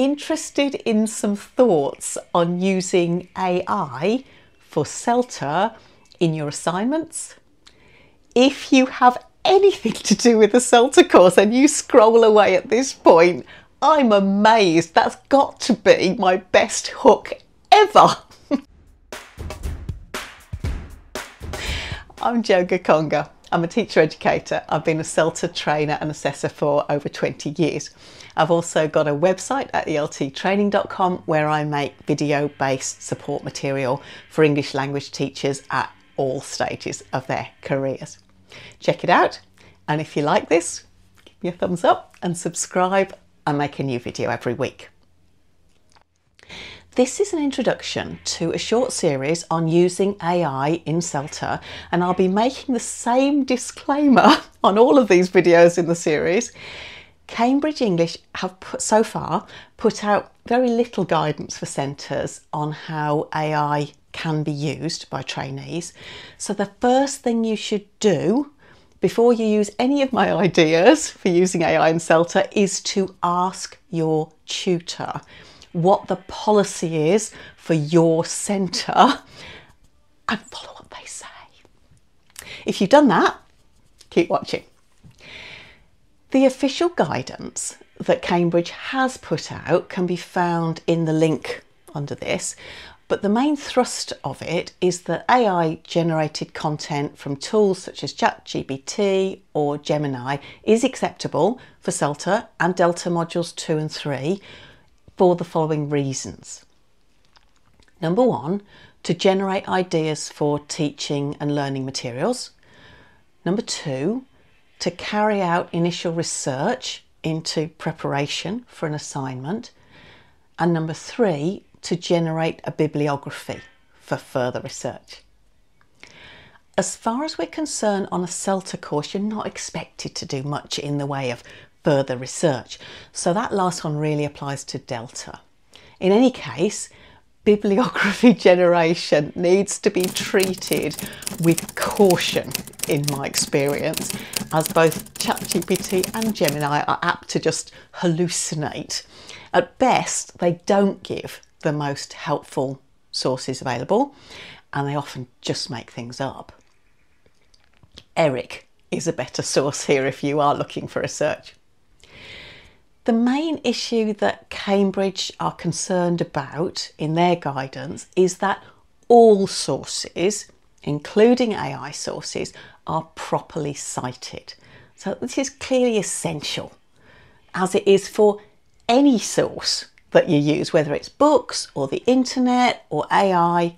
Interested in some thoughts on using AI for CELTA in your assignments? If you have anything to do with the CELTA course and you scroll away at this point, I'm amazed. That's got to be my best hook ever. I'm Jo Gakonga. I'm a teacher educator. I've been a CELTA trainer and assessor for over 20 years. I've also got a website at elttraining.com where I make video-based support material for English language teachers at all stages of their careers. Check it out, and if you like this, give me a thumbs up and subscribe. I make a new video every week. This is an introduction to a short series on using AI in CELTA, and I'll be making the same disclaimer on all of these videos in the series. Cambridge English have so far put out very little guidance for centres on how AI can be used by trainees. So the first thing you should do before you use any of my ideas for using AI in CELTA is to ask your tutor what the policy is for your centre and follow what they say. If you've done that, keep watching. The official guidance that Cambridge has put out can be found in the link under this, but the main thrust of it is that AI generated content from tools such as ChatGPT or Gemini is acceptable for CELTA and Delta modules 2 and 3 for the following reasons. Number one, to generate ideas for teaching and learning materials. Number two, to carry out initial research into preparation for an assignment. And number three, to generate a bibliography for further research. As far as we're concerned on a CELTA course, you're not expected to do much in the way of further research. So that last one really applies to Delta. In any case, bibliography generation needs to be treated with caution in my experience, as both ChatGPT and Gemini are apt to just hallucinate. At best, they don't give the most helpful sources available, and they often just make things up. Eric is a better source here if you are looking for research. The main issue that Cambridge are concerned about in their guidance is that all sources, including AI sources, are properly cited. So this is clearly essential, as it is for any source that you use, whether it's books or the internet or AI.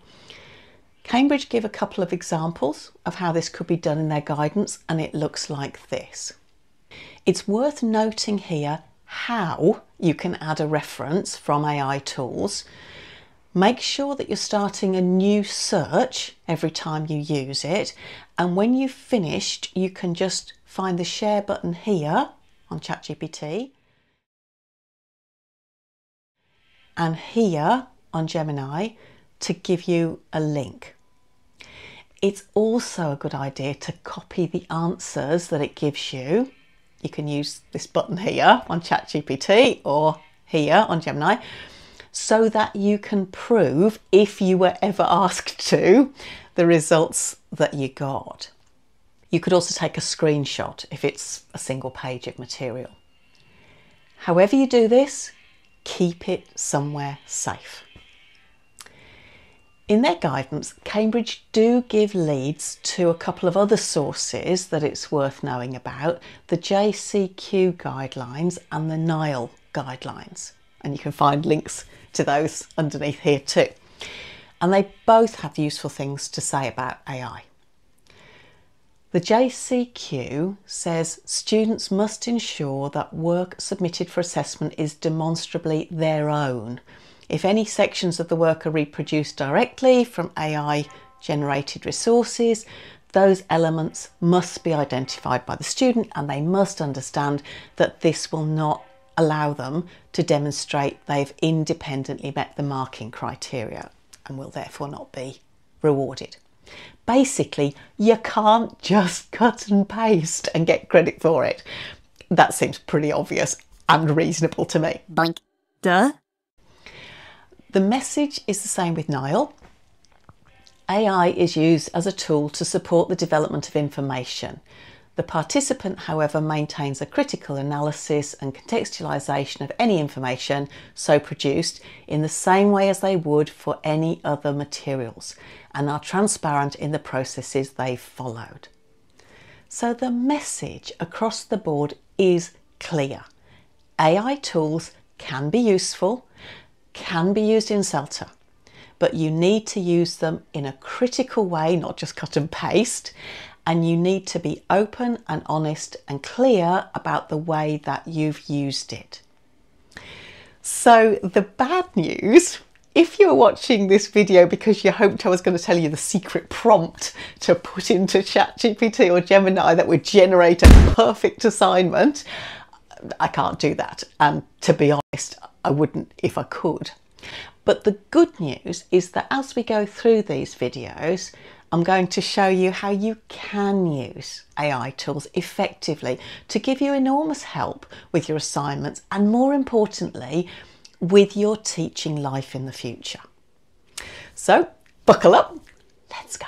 Cambridge give a couple of examples of how this could be done in their guidance, and it looks like this. It's worth noting here how you can add a reference from AI tools. Make sure that you're starting a new search every time you use it, and when you've finished you can just find the share button here on ChatGPT and here on Gemini to give you a link. It's also a good idea to copy the answers that it gives you. You can use this button here on ChatGPT or here on Gemini so that you can prove, if you were ever asked to, the results that you got. You could also take a screenshot if it's a single page of material. However you do this, keep it somewhere safe. In their guidance, Cambridge do give leads to a couple of other sources that it's worth knowing about, the JCQ guidelines and the NILE guidelines. And you can find links to those underneath here too. And they both have useful things to say about AI. The JCQ says students must ensure that work submitted for assessment is demonstrably their own. If any sections of the work are reproduced directly from AI generated resources, those elements must be identified by the student, and they must understand that this will not allow them to demonstrate they've independently met the marking criteria and will therefore not be rewarded. Basically, you can't just cut and paste and get credit for it. That seems pretty obvious and reasonable to me. Boink. Duh. The message is the same with Niall. AI is used as a tool to support the development of information. The participant, however, maintains a critical analysis and contextualisation of any information so produced in the same way as they would for any other materials, and are transparent in the processes they've followed. So the message across the board is clear. AI tools can be useful, can be used in CELTA, but you need to use them in a critical way, not just cut and paste, and you need to be open and honest and clear about the way that you've used it. So the bad news, if you're watching this video because you hoped I was going to tell you the secret prompt to put into ChatGPT or Gemini that would generate a perfect assignment, I can't do that. And to be honest, I wouldn't if I could. But the good news is that as we go through these videos, I'm going to show you how you can use AI tools effectively to give you enormous help with your assignments and, more importantly, with your teaching life in the future. So buckle up, let's go.